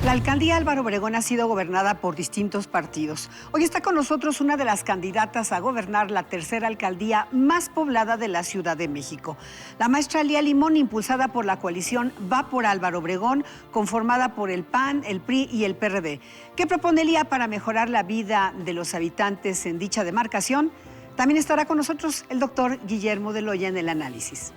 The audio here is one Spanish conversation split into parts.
La alcaldía Álvaro Obregón ha sido gobernada por distintos partidos. Hoy está con nosotros una de las candidatas a gobernar la tercera alcaldía más poblada de la Ciudad de México. La maestra Lía Limón, impulsada por la coalición Va por Álvaro Obregón, conformada por el PAN, el PRI y el PRD. ¿Qué propone Lía para mejorar la vida de los habitantes en dicha demarcación? También estará con nosotros el doctor Guillermo de Loya en el análisis.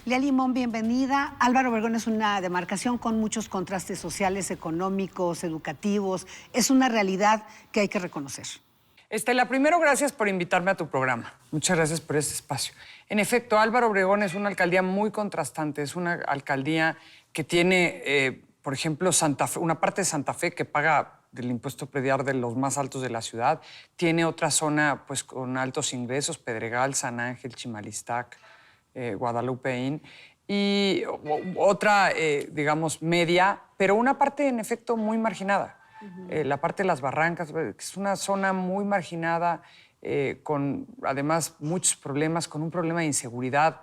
Lía Limón, bienvenida. Álvaro Obregón es una demarcación con muchos contrastes sociales, económicos, educativos. Es una realidad que hay que reconocer. Estela, primero, gracias por invitarme a tu programa. Muchas gracias por este espacio. En efecto, Álvaro Obregón es una alcaldía muy contrastante. Es una alcaldía que tiene, por ejemplo, Santa Fe, una parte de Santa Fe que paga del impuesto predial de los más altos de la ciudad. Tiene otra zona pues, con altos ingresos, Pedregal, San Ángel, Chimalistac, Guadalupeín, y otra, digamos, media, pero una parte, en efecto, muy marginada. La parte de las Barrancas, que es una zona muy marginada, con, además, muchos problemas, con un problema de inseguridad.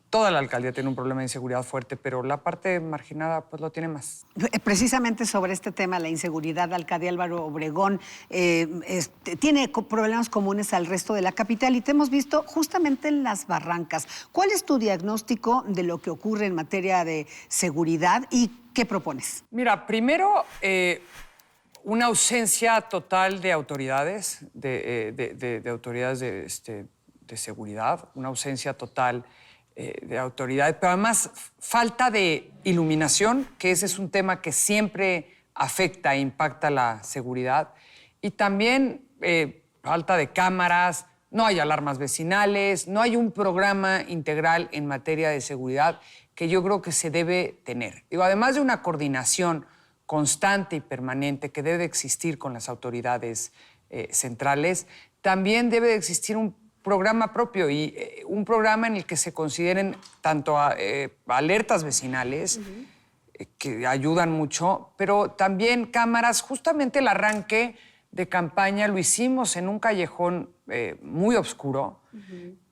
Toda la alcaldía tiene un problema de inseguridad fuerte, pero la parte marginada pues lo tiene más. Precisamente sobre este tema, la inseguridad, la alcaldía Álvaro Obregón tiene problemas comunes al resto de la capital y te hemos visto justamente en las Barrancas. ¿Cuál es tu diagnóstico de lo que ocurre en materia de seguridad y qué propones? Mira, primero, una ausencia total de autoridades, de autoridades de seguridad, una ausencia total de autoridad, pero además falta de iluminación, que ese es un tema que siempre afecta e impacta la seguridad, y también falta de cámaras, no hay alarmas vecinales, no hay un programa integral en materia de seguridad que yo creo que se debe tener. Digo, además de una coordinación constante y permanente que debe de existir con las autoridades centrales, también debe de existir un programa propio y un programa en el que se consideren tanto alertas vecinales, que ayudan mucho, pero también cámaras. Justamente el arranque de campaña lo hicimos en un callejón muy oscuro,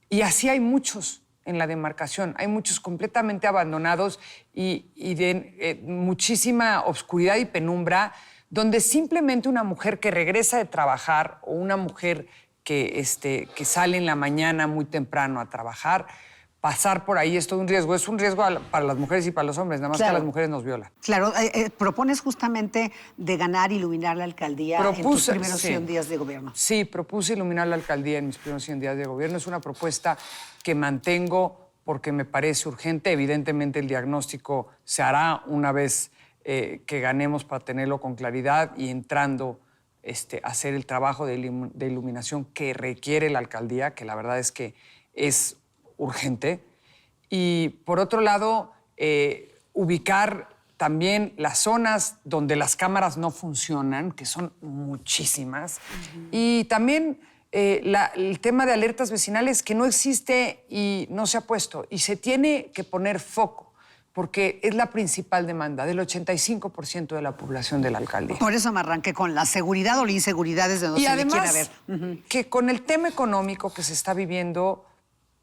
y así hay muchos en la demarcación. Hay muchos completamente abandonados y de muchísima oscuridad y penumbra, donde simplemente una mujer que regresa de trabajar o una mujer que sale en la mañana muy temprano a trabajar, pasar por ahí es todo un riesgo. Es un riesgo para las mujeres y para los hombres, nada más que a las mujeres nos violan. Claro, propones justamente de ganar, iluminar la alcaldía en tus primeros 100 días de gobierno. Sí, propuse iluminar la alcaldía en mis primeros 100 días de gobierno. Es una propuesta que mantengo porque me parece urgente. Evidentemente el diagnóstico se hará una vez que ganemos para tenerlo con claridad y entrando hacer el trabajo de iluminación que requiere la alcaldía, que la verdad es que es urgente. Y por otro lado, ubicar también las zonas donde las cámaras no funcionan, que son muchísimas. Y también el tema de alertas vecinales, que no existe y no se ha puesto. Y se tiene que poner foco, porque es la principal demanda del 85% de la población de la alcaldía. Por eso me arranqué con la seguridad o la inseguridad desde donde se le quiera ver. Y además, que con el tema económico que se está viviendo,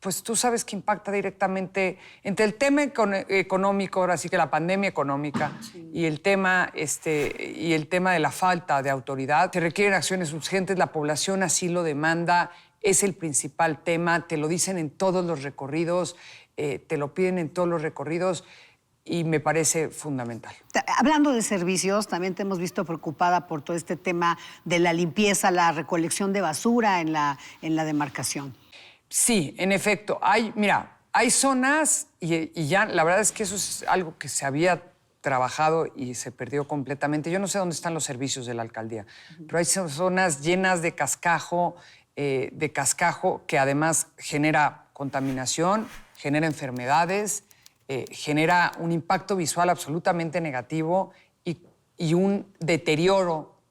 pues tú sabes que impacta directamente entre el tema económico, ahora sí que la pandemia económica, y el tema de la falta de autoridad. Se requieren acciones urgentes, la población así lo demanda, es el principal tema, te lo dicen en todos los recorridos, te lo piden en todos los recorridos, y me parece fundamental. Hablando de servicios, también te hemos visto preocupada por todo este tema de la limpieza, la recolección de basura en la demarcación. Sí, en efecto. Hay zonas, y ya la verdad es que eso es algo que se había trabajado y se perdió completamente. Yo no sé dónde están los servicios de la alcaldía, pero hay zonas llenas de cascajo que además genera contaminación, genera enfermedades, genera un impacto visual absolutamente negativo y un deterioro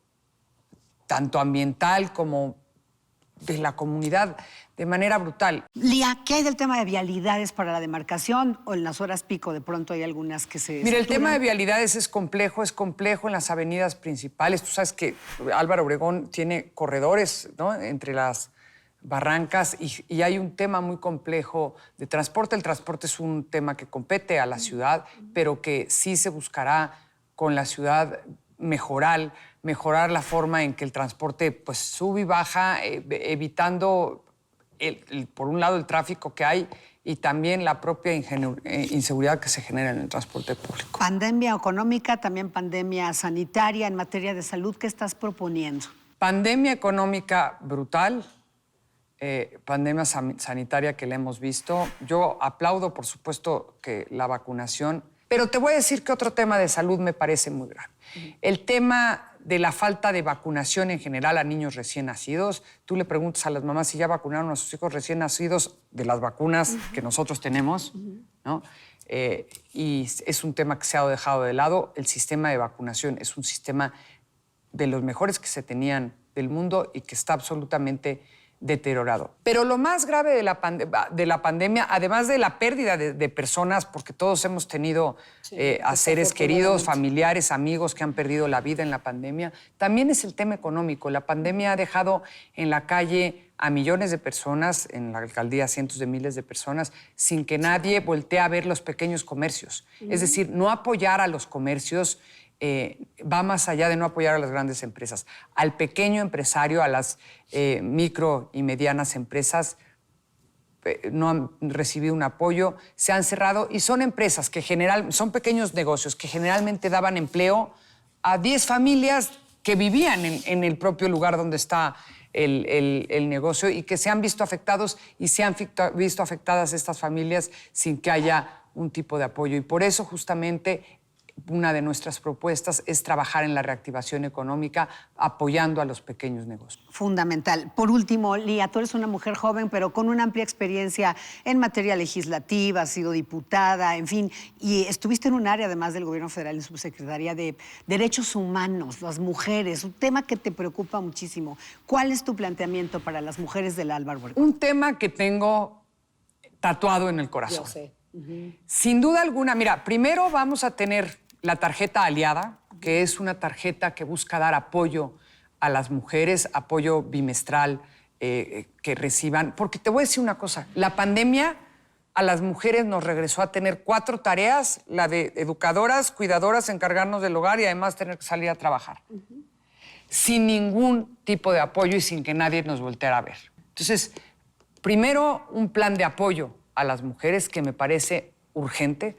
tanto ambiental como de la comunidad de manera brutal. Lía, ¿qué hay del tema de vialidades para la demarcación o en las horas pico? De pronto hay algunas que se Mira, el saturan. tema de vialidades es complejo en las avenidas principales. Tú sabes que Álvaro Obregón tiene corredores, ¿no?, entre las barrancas y hay un tema muy complejo de transporte. El transporte es un tema que compete a la ciudad, pero que sí se buscará con la ciudad mejorar la forma en que el transporte pues sube y baja, evitando por un lado el tráfico que hay y también la propia inseguridad que se genera en el transporte público. Pandemia económica, también pandemia sanitaria. En materia de salud, ¿qué estás proponiendo? Pandemia económica brutal, pandemia sanitaria que la hemos visto. Yo aplaudo, por supuesto, que la vacunación, pero te voy a decir que otro tema de salud me parece muy grave. El tema de la falta de vacunación en general a niños recién nacidos. Tú le preguntas a las mamás si ya vacunaron a sus hijos recién nacidos de las vacunas que nosotros tenemos, ¿no? Y es un tema que se ha dejado de lado. El sistema de vacunación es un sistema de los mejores que se tenían del mundo y que está absolutamente deteriorado. Pero lo más grave de la pandemia, además de la pérdida de personas, porque todos hemos tenido a seres queridos, familiares, amigos que han perdido la vida en la pandemia, también es el tema económico. La pandemia ha dejado en la calle a millones de personas, en la alcaldía cientos de miles de personas, sin que nadie voltee a ver los pequeños comercios. Es decir, no apoyar a los comercios va más allá de no apoyar a las grandes empresas. Al pequeño empresario, a las micro y medianas empresas, no han recibido un apoyo, se han cerrado y son empresas que son pequeños negocios que generalmente daban empleo a 10 familias que vivían en el propio lugar donde está el negocio y que se han visto afectados y se han visto afectadas estas familias sin que haya un tipo de apoyo. Y por eso justamente una de nuestras propuestas es trabajar en la reactivación económica apoyando a los pequeños negocios. Fundamental. Por último, Lía, tú eres una mujer joven, pero con una amplia experiencia en materia legislativa, has sido diputada, en fin, y estuviste en un área, además del gobierno federal, en subsecretaría de Derechos Humanos, las mujeres, un tema que te preocupa muchísimo. ¿Cuál es tu planteamiento para las mujeres del Álvaro Obregón? Un tema que tengo tatuado en el corazón. Yo sé. Sin duda alguna, mira, primero vamos a tener la tarjeta aliada, que es una tarjeta que busca dar apoyo a las mujeres, apoyo bimestral que reciban. Porque te voy a decir una cosa, la pandemia a las mujeres nos regresó a tener 4 tareas, la de educadoras, cuidadoras, encargarnos del hogar y además tener que salir a trabajar. Sin ningún tipo de apoyo y sin que nadie nos volteara a ver. Entonces, primero, un plan de apoyo a las mujeres que me parece urgente.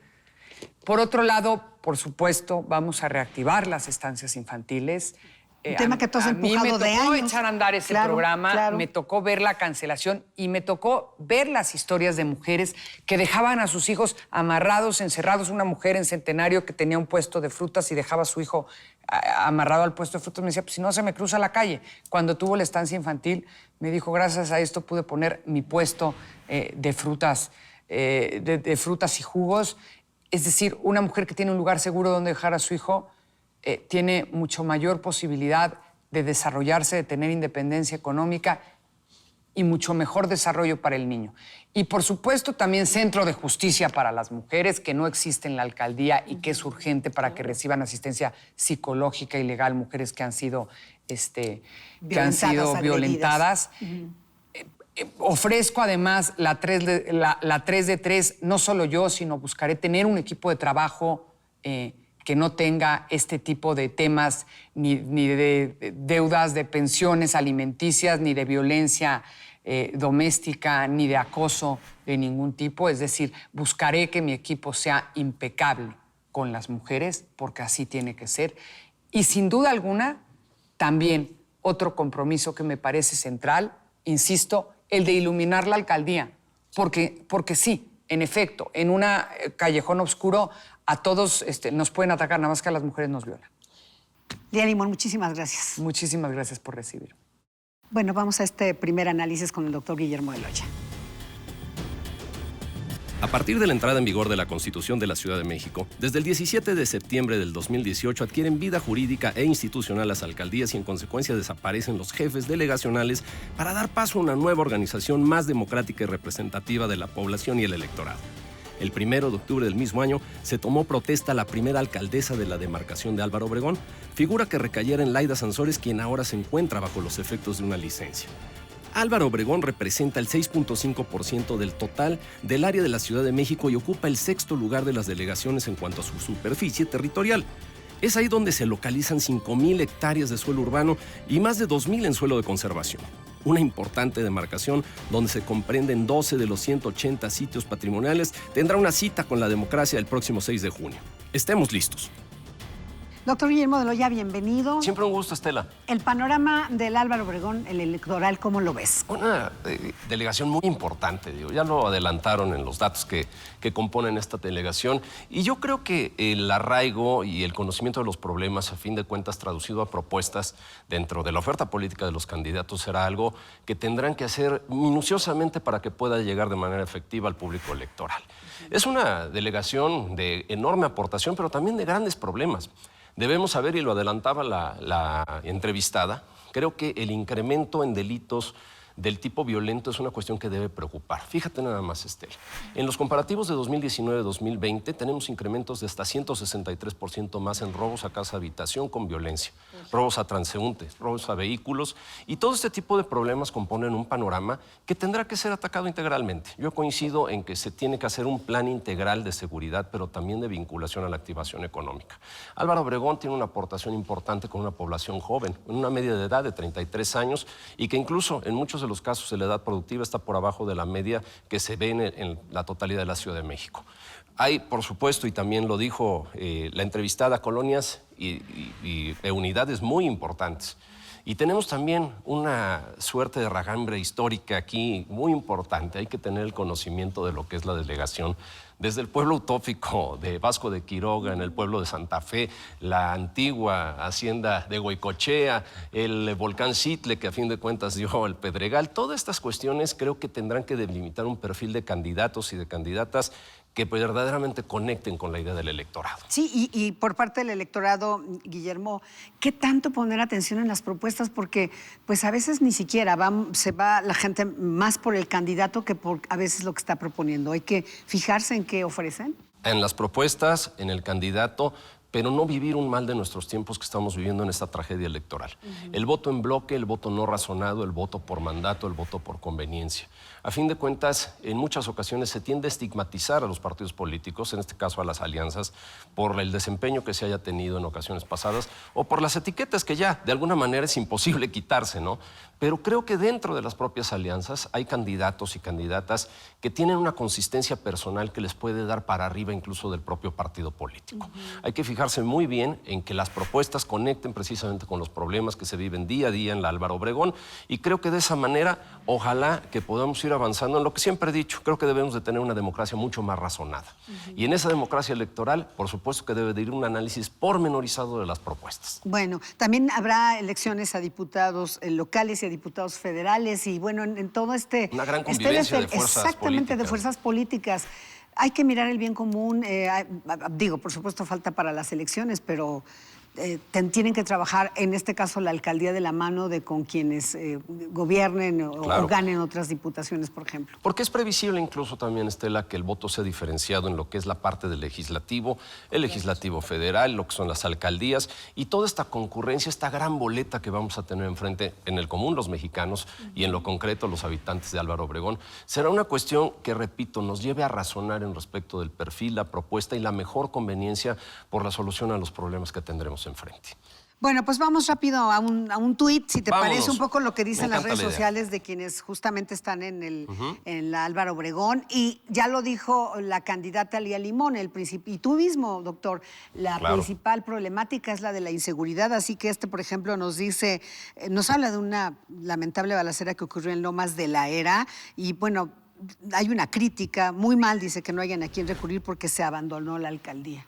Por otro lado, por supuesto, vamos a reactivar las estancias infantiles. Un tema que tú has empujado de años. A mí me tocó echar a andar ese programa, claro. Me tocó ver la cancelación y me tocó ver las historias de mujeres que dejaban a sus hijos amarrados, encerrados. Una mujer en Centenario que tenía un puesto de frutas y dejaba a su hijo amarrado al puesto de frutas. Me decía, pues si no se me cruza la calle. Cuando tuvo la estancia infantil, me dijo, gracias a esto pude poner mi puesto de frutas, de frutas y jugos. Es decir, una mujer que tiene un lugar seguro donde dejar a su hijo tiene mucho mayor posibilidad de desarrollarse, de tener independencia económica y mucho mejor desarrollo para el niño. Y, por supuesto, también centro de justicia para las mujeres, que no existe en la alcaldía y que es urgente para que reciban asistencia psicológica y legal, mujeres que han sido, violentadas. Ofrezco además la 3 de 3, no solo yo, sino buscaré tener un equipo de trabajo que no tenga este tipo de temas, ni de deudas, de pensiones alimenticias, ni de violencia doméstica, ni de acoso de ningún tipo. Es decir, buscaré que mi equipo sea impecable con las mujeres, porque así tiene que ser. Y sin duda alguna, también otro compromiso que me parece central, insisto, el de iluminar la alcaldía, porque sí, en efecto, en un callejón oscuro a todos nos pueden atacar, nada más que a las mujeres nos violan. Lía Limón, muchísimas gracias. Muchísimas gracias por recibirme. Bueno, vamos a este primer análisis con el doctor Guillermo Eloya. A partir de la entrada en vigor de la Constitución de la Ciudad de México, desde el 17 de septiembre del 2018 adquieren vida jurídica e institucional las alcaldías y en consecuencia desaparecen los jefes delegacionales para dar paso a una nueva organización más democrática y representativa de la población y el electorado. El 1 de octubre del mismo año se tomó protesta a la primera alcaldesa de la demarcación de Álvaro Obregón, figura que recayera en Laida Sansores, quien ahora se encuentra bajo los efectos de una licencia. Álvaro Obregón representa el 6.5% del total del área de la Ciudad de México y ocupa el 6º lugar de las delegaciones en cuanto a su superficie territorial. Es ahí donde se localizan 5,000 hectáreas de suelo urbano y más de 2,000 en suelo de conservación. Una importante demarcación donde se comprenden 12 de los 180 sitios patrimoniales, tendrá una cita con la democracia el próximo 6 de junio. Estemos listos. Doctor Guillermo de Loya, bienvenido. Siempre un gusto, Estela. El panorama del Álvaro Obregón, el electoral, ¿cómo lo ves? Una delegación muy importante, digo. Ya lo adelantaron en los datos que componen esta delegación. Y yo creo que el arraigo y el conocimiento de los problemas, a fin de cuentas, traducido a propuestas dentro de la oferta política de los candidatos, será algo que tendrán que hacer minuciosamente para que pueda llegar de manera efectiva al público electoral. Es una delegación de enorme aportación, pero también de grandes problemas. Debemos saber, y lo adelantaba la entrevistada, creo que el incremento en delitos del tipo violento es una cuestión que debe preocupar. Fíjate nada más, Estela. En los comparativos de 2019-2020 tenemos incrementos de hasta 163% más en robos a casa habitación con violencia, robos a transeúntes, robos a vehículos, y todo este tipo de problemas componen un panorama que tendrá que ser atacado integralmente. Yo coincido en que se tiene que hacer un plan integral de seguridad, pero también de vinculación a la activación económica. Álvaro Obregón tiene una aportación importante con una población joven, en una media de edad de 33 años, y que incluso en muchos de los casos de la edad productiva está por abajo de la media que se ve en la totalidad de la Ciudad de México. Hay, por supuesto, y también lo dijo la entrevistada, colonias y unidades muy importantes. Y tenemos también una suerte de ragambre histórica aquí muy importante. Hay que tener el conocimiento de lo que es la delegación. Desde el pueblo utópico de Vasco de Quiroga, en el pueblo de Santa Fe, la antigua hacienda de Goicochea, el volcán Xitle, que a fin de cuentas dio el Pedregal. Todas estas cuestiones creo que tendrán que delimitar un perfil de candidatos y de candidatas que verdaderamente conecten con la idea del electorado. Sí, y por parte del electorado, Guillermo, ¿qué tanto poner atención en las propuestas? Porque pues a veces ni siquiera se va la gente más por el candidato que por a veces lo que está proponiendo. Hay que fijarse en qué ofrecen. En las propuestas, en el candidato, pero no vivir un mal de nuestros tiempos que estamos viviendo en esta tragedia electoral. El voto en bloque, el voto no razonado, el voto por mandato, el voto por conveniencia. A fin de cuentas, en muchas ocasiones se tiende a estigmatizar a los partidos políticos, en este caso a las alianzas, por el desempeño que se haya tenido en ocasiones pasadas o por las etiquetas que ya de alguna manera es imposible quitarse, ¿no? Pero creo que dentro de las propias alianzas hay candidatos y candidatas que tienen una consistencia personal que les puede dar para arriba incluso del propio partido político. Hay que fijarse muy bien en que las propuestas conecten precisamente con los problemas que se viven día a día en la Álvaro Obregón, y creo que de esa manera ojalá que podamos ir avanzando en lo que siempre he dicho. Creo que debemos de tener una democracia mucho más razonada. Y en esa democracia electoral, por supuesto que debe de ir un análisis pormenorizado de las propuestas. Bueno, también habrá elecciones a diputados locales y a diputados federales y bueno, en todo una gran convivencia de fuerzas exactamente, políticas. De fuerzas políticas. Hay que mirar el bien común. Digo, por supuesto, falta para las elecciones, pero tienen que trabajar, en este caso, la alcaldía de la mano de con quienes gobiernen o ganen otras diputaciones, por ejemplo. Porque es previsible incluso también, Estela, que el voto sea diferenciado en lo que es la parte del legislativo, el legislativo federal, lo que son las alcaldías y toda esta concurrencia, esta gran boleta que vamos a tener enfrente en el común los mexicanos y en lo concreto los habitantes de Álvaro Obregón. Será una cuestión que, repito, nos lleve a razonar en respecto del perfil, la propuesta y la mejor conveniencia por la solución a los problemas que tendremos enfrente. Bueno, pues vamos rápido a un tuit, si te Vámonos. parece un poco lo que dicen las redes la idea. sociales de quienes justamente están en la Álvaro Obregón. Y ya lo dijo la candidata Lía Limón, y tú mismo, doctor, la principal problemática es la de la inseguridad. Así que por ejemplo, nos habla de una lamentable balacera que ocurrió en Lomas de la Era. Y bueno, hay una crítica muy mal, dice que no hayan a quién recurrir porque se abandonó la alcaldía.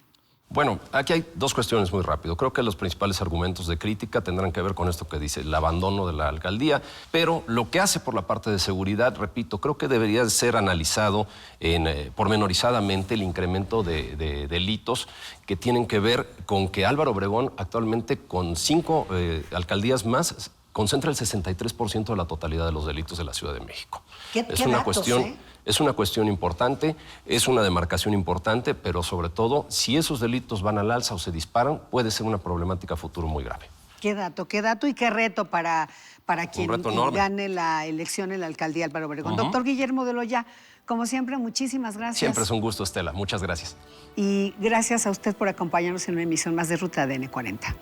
Bueno, aquí hay dos cuestiones muy rápido. Creo que los principales argumentos de crítica tendrán que ver con esto que dice el abandono de la alcaldía, pero lo que hace por la parte de seguridad, repito, creo que debería ser analizado pormenorizadamente el incremento de delitos que tienen que ver con que Álvaro Obregón actualmente con 5 alcaldías más concentra el 63% de la totalidad de los delitos de la Ciudad de México. Es una cuestión. Es una cuestión importante, es una demarcación importante, pero sobre todo, si esos delitos van al alza o se disparan, puede ser una problemática a futuro muy grave. Qué dato y qué reto para quien reto enorme. gane la elección en la alcaldía Álvaro Obregón. Doctor Guillermo de Loya, como siempre, muchísimas gracias. Siempre es un gusto, Estela. Muchas gracias. Y gracias a usted por acompañarnos en una emisión más de Ruta ADN 40.